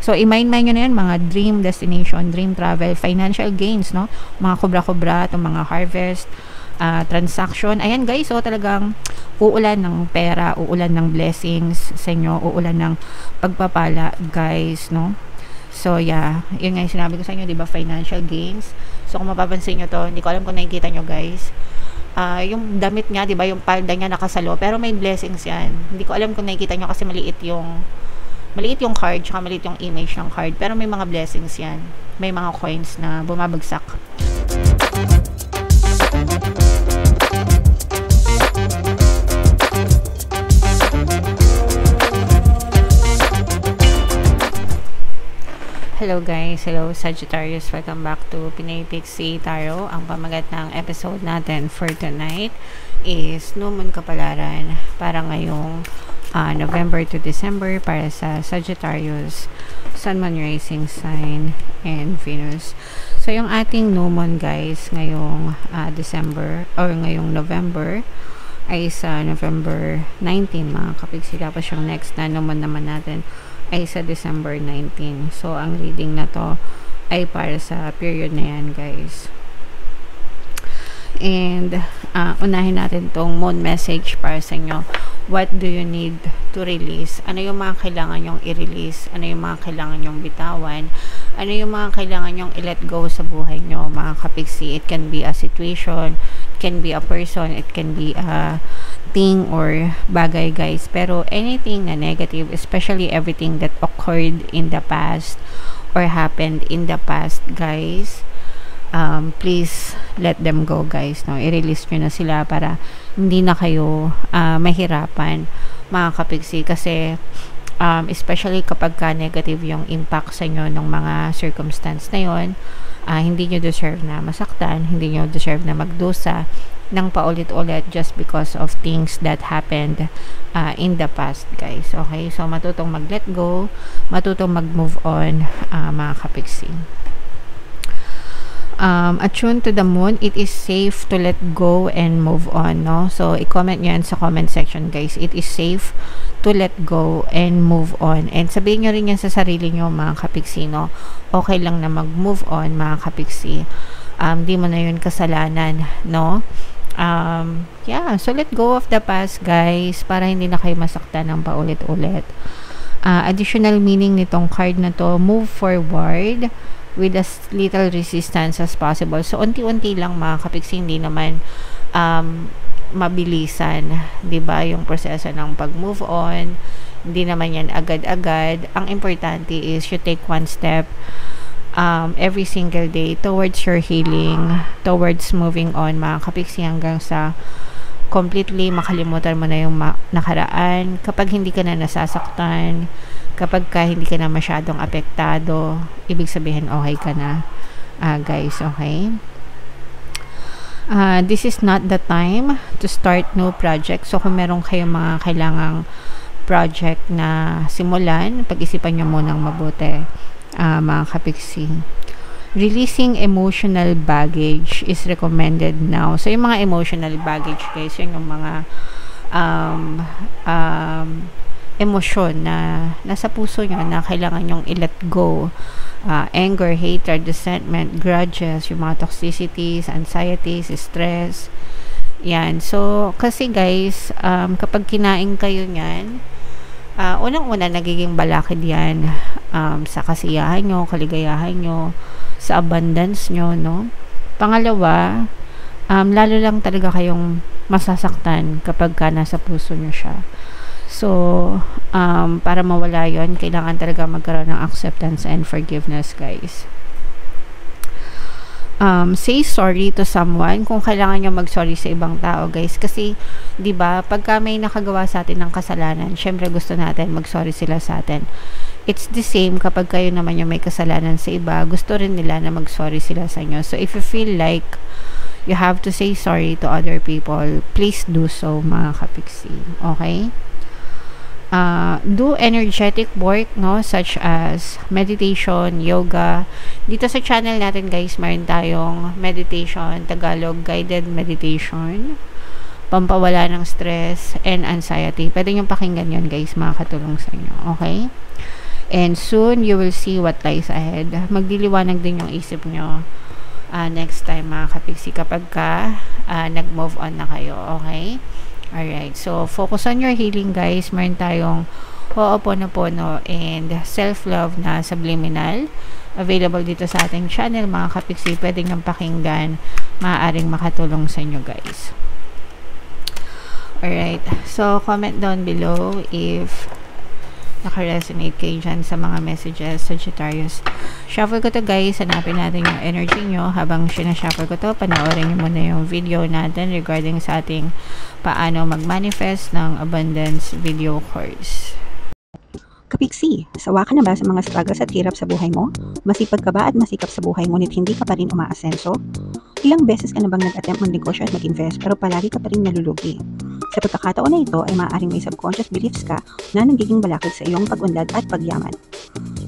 So, i-mind nyo na yan, mga dream destination, dream travel, financial gains, no? Mga kubra-kubra, itong mga harvest, transaction. Ayan guys, so talagang uulan ng pera, uulan ng blessings sa inyo, uulan ng pagpapala, guys, no? So, yeah, yun nga yung sinabi ko sa inyo, di ba, financial gains. So, kung mapapansin nyo to, hindi ko alam kung nakikita nyo, guys. Yung damit niya, di ba, yung palda niya nakasalo, pero may blessings yan. Hindi ko alam kung nakikita nyo kasi maliit yung card, tsaka maliit yung image ng card, pero may mga blessings yan. May mga coins na bumabagsak. Hello guys, hello Sagittarius, welcome back to Pinay Pixie Tarot. Ang pamagat ng episode natin for tonight is New Moon Kapalaran para ngayong November to December para sa Sagittarius, Sun, Moon, Rising Sign, and Venus. So yung ating New Moon guys ngayong December or ngayong November ay sa November 19 mga kapigsi. Tapos yung next na New Moon naman natin ay sa December 19. So, ang reading na to ay para sa period na yan, guys. And, unahin natin tong moon message para sa inyo. What do you need to release? Ano yung mga kailangan nyong i-release? Ano yung mga kailangan nyong bitawan? Ano yung mga kailangan nyong i-let go sa buhay nyo, mga kapigsi? It can be a situation, it can be a person, it can be a thing or bagay, guys. Pero anything na negative, especially everything that occurred in the past or happened in the past, guys, please let them go, guys, no? I-release nyo na sila para hindi na kayo mahirapan, mga kapigsi, kasi especially kapag ka negative yung impact sa inyo ng mga circumstance na yon, hindi nyo deserve na masaktan, hindi nyo deserve na magdusa ng paulit-ulit just because of things that happened in the past, guys. Okay, so matutong mag-let go, matutong mag-move on, mga kapigsi. Attune to the moon, it is safe to let go and move on, no? So, i-comment nyo yan sa comment section, guys. It is safe to let go and move on. And sabihin nyo rin yan sa sarili nyo, mga kapigsi, no? Okay lang na mag-move on, mga kapigsi. Di mo na yun kasalanan, no? Yeah, so let go of the past, guys, para hindi na kayo masaktan ng paulit-ulit. Additional meaning nitong card na to, move forward with as little resistance as possible. So, unti-unti lang, mga kapigsi, hindi naman mabilisan, 'di ba, yung proseso ng pag-move on. Hindi naman yan agad-agad. Ang importante is you take one step every single day towards your healing, towards moving on, mga kapigsi, hanggang sa completely makalimutan mo na yung nakaraan. Kapag hindi ka na nasasaktan, kapag ka hindi ka na masyadong apektado, ibig sabihin okay ka na, guys, okay? This is not the time to start new project. So, kung meron kayong mga kailangang project na simulan, pag-isipan nyo munang mabuti, mga kapigsi. Releasing emotional baggage is recommended now. So, yung mga emotional baggage, guys, yun yung mga emosyon na nasa puso nyo na kailangan nyong i-let go. Anger, hatred, resentment, grudges, yung mga toxicities, anxieties, stress. Yan. So, kasi guys, kapag kinain kayo nyan, unang-una nagiging balakid yan sa kasiyahan nyo, kaligayahan nyo, sa abundance nyo, no? Pangalawa, lalo lang talaga kayong masasaktan kapag ka nasa puso nyo siya. So, para mawala yon, kailangan talaga magkaroon ng acceptance and forgiveness, guys. Say sorry to someone kung kailangan nyo mag-sorry sa ibang tao, guys. Kasi, di ba, pagka may nakagawa sa atin ng kasalanan, syempre gusto natin mag-sorry sila sa atin. It's the same kapag kayo naman yung may kasalanan sa iba, gusto rin nila na mag-sorry sila sa inyo. So, if you feel like you have to say sorry to other people, please do so, mga kapigsi. Okay? Do energetic work, no, such as meditation, yoga. Dito sa channel natin, guys, mayroon tayong meditation, Tagalog guided meditation, pampawala ng stress and anxiety. Pwede nyo pakinggan yun, guys, makakatulong sa inyo. Okay? And soon, you will see what lies ahead. Magdiliwanag din yung isip nyo next time mga kapiksi kapag nag-move on na kayo. Okay? Alright. So, focus on your healing guys. Meron tayong Ho'oponopono and self-love na subliminal. Available dito sa ating channel mga kapiksi. Pwede nyo pakinggan. Maaaring makatulong sa inyo guys. Alright. So, comment down below if naka-resonate kayo dyan sa mga messages, Sagittarius. Shuffle ko to guys. Hanapin natin yung energy nyo. Habang sinashuffle ko to, panoorin nyo muna yung video natin regarding sa ating paano mag-manifest ng abundance video course. Kapiksi, sawa ka na ba sa mga struggles at hirap sa buhay mo? Masipag ka ba at masikap sa buhay ngunit hindi ka pa rin umaasenso? Ilang beses ka na bang nag-attempt mag-negosyo at mag-invest pero palagi ka pa rin nalulugi? Sa pagkakataon na ito ay maaaring may subconscious beliefs ka na nagiging balakid sa iyong pag-unlad at pagyaman.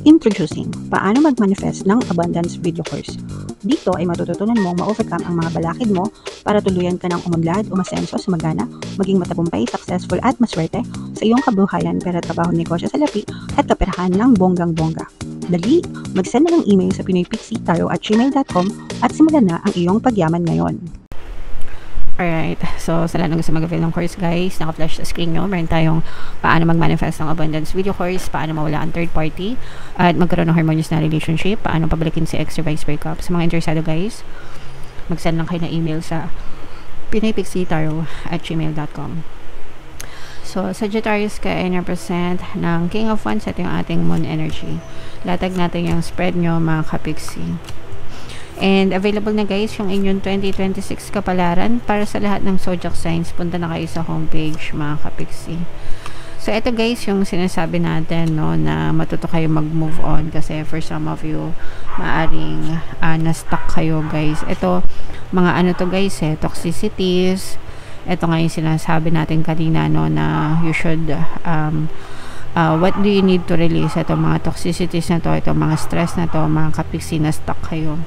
Introducing, paano mag-manifest ng abundance video course. Dito ay matututunan mong ma-overcome ang mga balakid mo para tuluyan ka ng umunlad, umasenso, sumagana, maging matagumpay, successful at maswerte sa iyong kabuhayan, pera, trabaho, negosyo, salapi at kaperahan ng bonggang-bongga. Dali, mag-send na ng email sa pinoypixitaro@gmail.com at simulan na ang iyong pagyaman ngayon. Alright, so sa lahat ng gusto mag-avail ng course guys, naka-flash sa screen nyo, meron tayong paano mag-manifest ng abundance video course, paano mawala ang third party, at magkaroon ng harmonious na relationship, paano pabalikin si ex or vice breakup. Sa mga interesado guys, mag-send lang kayo na email sa pinoypixitaro@gmail.com. So, Sagittarius ka ay represent ng King of Wands. Ito yung ating moon energy. Latag natin yung spread nyo mga kapiksi. And available na guys yung inyong 2026 kapalaran para sa lahat ng zodiac signs. Punta na kayo sa homepage mga kapiksi. So ito guys yung sinasabi natin no, na matuto kayo mag-move on kasi for some of you maaring na-stuck kayo guys. Ito mga ano to guys toxicities. Ito nga yung sinasabi natin kanina no, na you should what do you need to release? Ito mga toxicities na to, ito mga stress na to, mga kapiksi na stuck kayo.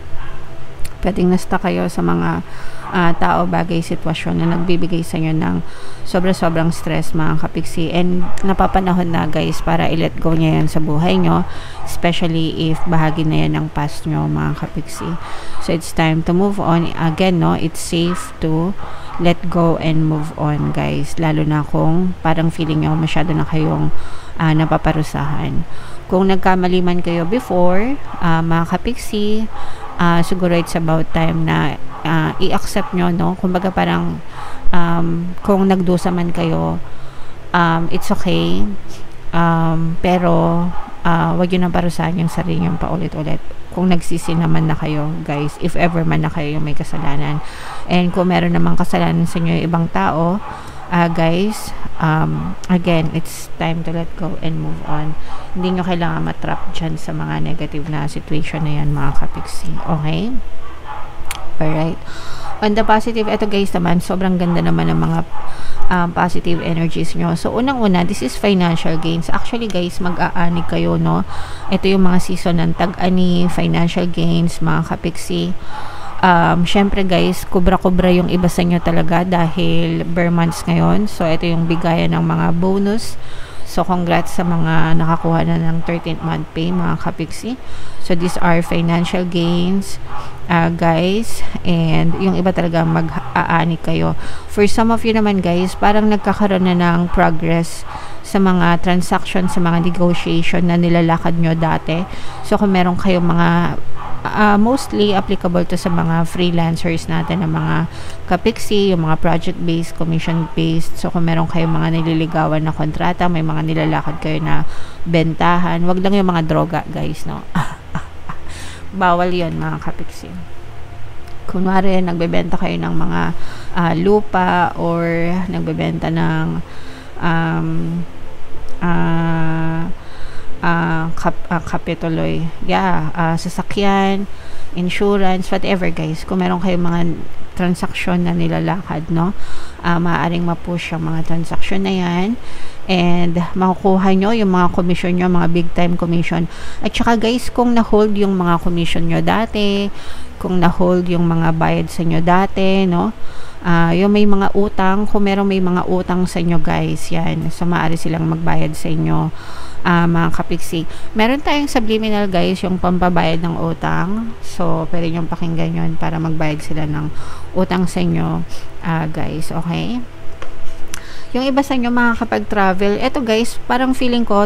Pwedeng na-stuck kayo sa mga tao, bagay, sitwasyon na nagbibigay sa inyo ng sobra-sobrang stress mga kapiksi. And napapanahon na guys para i-let go niya yan sa buhay nyo, especially if bahagi na yan ng past nyo mga kapiksi. So it's time to move on. Again, no, it's safe to let go and move on guys. Lalo na kung parang feeling nyo masyado na kayong napaparusahan. Kung nagkamali man kayo before, mga kapiksi, siguro it's about time na i-accept nyo, no? Kumbaga parang kung nagdusa man kayo, it's okay. Pero wag yun ang parusahan yung sarili yung paulit-ulit. Kung nagsisi naman na kayo, guys, if ever man na kayo yung may kasalanan. And kung meron namang kasalanan sa inyo yung ibang tao, guys, again, it's time to let go and move on. Hindi nyo kailangan matrap dyan sa mga negative na situation na yan, mga kapiksi. Okay? Alright. On the positive, eto guys naman, sobrang ganda naman ng mga positive energies nyo. So, unang-una, this is financial gains. Actually, guys, mag-aani kayo, no? Ito yung mga season ng tag-ani, financial gains, mga kapiksi. Syempre guys, kubra-kubra yung iba sa inyo talaga dahil bare months ngayon. So, ito yung bigayan ng mga bonus. So, congrats sa mga nakakuha na ng 13th month pay, mga kapiksi. So, these are financial gains, guys. And yung iba talaga mag-aani kayo. For some of you naman, guys, parang nagkakaroon na ng progress sa mga transaction, sa mga negotiation na nilalakad nyo dati. So, kung meron kayong mga mostly applicable to sa mga freelancers natin, ng mga kapiksi, yung mga project-based, commission-based. So, kung meron kayong mga nililigawan na kontrata, may mga nilalakad kayo na bentahan. Wag lang yung mga droga, guys, no? Bawal yon mga kapiksi. Kunwari, nagbebenta kayo ng mga lupa or nagbebenta ng kapituloy, sasakyan, insurance, whatever guys. Kung meron kayong mga transaksyon na nilalakad, no, maaaring ma-push ang mga transaksyon na yan. and makukuha nyo yung mga commission nyo, mga big time commission. At saka guys, kung na-hold yung mga commission nyo dati, kung na-hold yung mga bayad sa inyo dati, no? Yung may mga utang, kung meron may mga utang sa inyo guys, yan. So, maaari silang magbayad sa inyo, mga kapiksi. Meron tayong subliminal guys, yung pampabayad ng utang. So, pwede nyo pakinggan yun para magbayad sila ng utang sa inyo, guys. Okay? Yung iba sa inyo makakapag-travel, eto guys, parang feeling ko,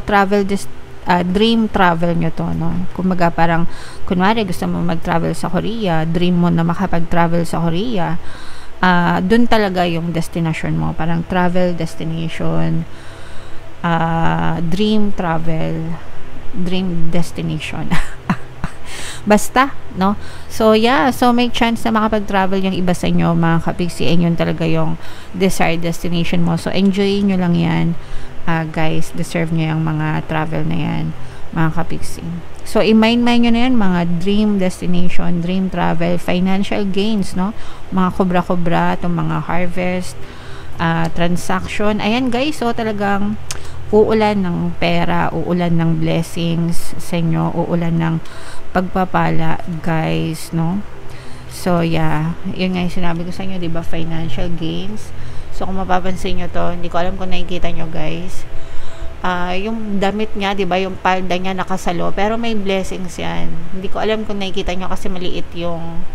dream travel nyo to, no? Kumbaga parang, kunwari gusto mo mag-travel sa Korea, dream mo na makapag-travel sa Korea, dun talaga yung destination mo, parang travel destination, dream travel, dream destination. Basta, no? So, yeah. So, may chance na makapag-travel yung iba sa inyo, mga kapiksi, and yun talaga yung desired destination mo. So, enjoy nyo lang yan, guys. Deserve nyo yung mga travel na yan, mga kapiksi. So, i-mind nyo na yan, mga dream destination, dream travel, financial gains, no? Mga kubra-kubra, itong mga harvest, transaction. Ayan, guys. So, talagang uulan ng pera, uulan ng blessings sa inyo, uulan ng pagpapala, guys, no? So, yeah. Yun nga yung sinabi ko sa inyo, diba? Financial gains. So, kung mapapansin nyo to, hindi ko alam kung nakikita nyo, guys. Yung damit niya, diba? Yung palda niya nakasalo, pero may blessings yan. Hindi ko alam kung nakikita nyo kasi maliit yung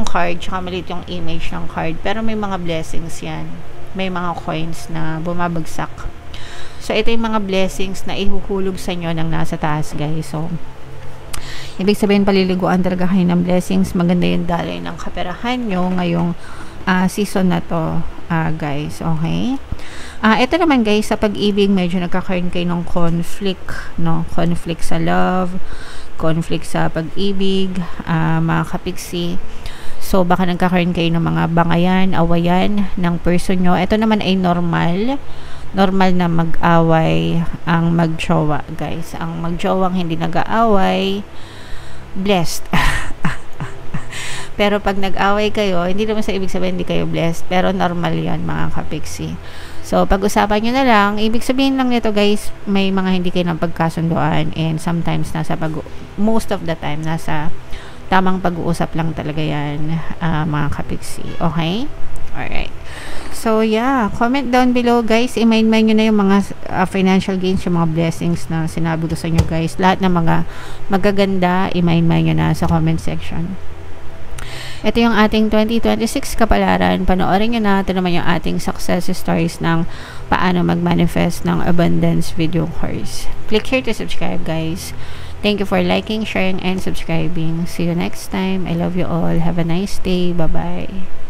card, tsaka maliit yung image ng card. Pero may mga blessings yan. May mga coins na bumabagsak. So, ito yung mga blessings na ihuhulog sa inyo ng nasa taas, guys. So, ibig sabihin, paliliguan talaga kayo ng blessings. Maganda yung daloy ng kaperahan nyo ngayong season na to, guys. Okay? Ito naman, guys, sa pag-ibig, medyo nagkakaroon kayo ng conflict, no? Conflict sa love, conflict sa pag-ibig, mga kapiksi. So, baka nagkakaroon kayo ng mga bangayan, awayan ng person nyo. Ito naman ay normal na mag-away ang mag-jowa, guys. Ang mag-jowang hindi nag-aaway, blessed. Pero pag nag-away kayo, hindi naman sa ibig sabihin hindi kayo blessed, pero normal yan, mga kapiksi. So, pag-usapan nyo na lang, ibig sabihin lang nito, guys, may mga hindi kayo ng pagkasunduan, and sometimes most of the time, nasa tamang pag-uusap lang talaga yan, mga kapiksi. Okay? Alright. So, yeah. Comment down below, guys. I-mind nyo na yung mga financial gains, yung mga blessings na sinabi ko sa inyo, guys. Lahat ng mga magaganda, i-mind nyo na sa comment section. Ito yung ating 2026 kapalaran. Panoorin nyo na. Ito naman yung ating success stories ng paano mag-manifest ng abundance video course. Click here to subscribe, guys. Thank you for liking, sharing, and subscribing. See you next time. I love you all. Have a nice day. Bye-bye.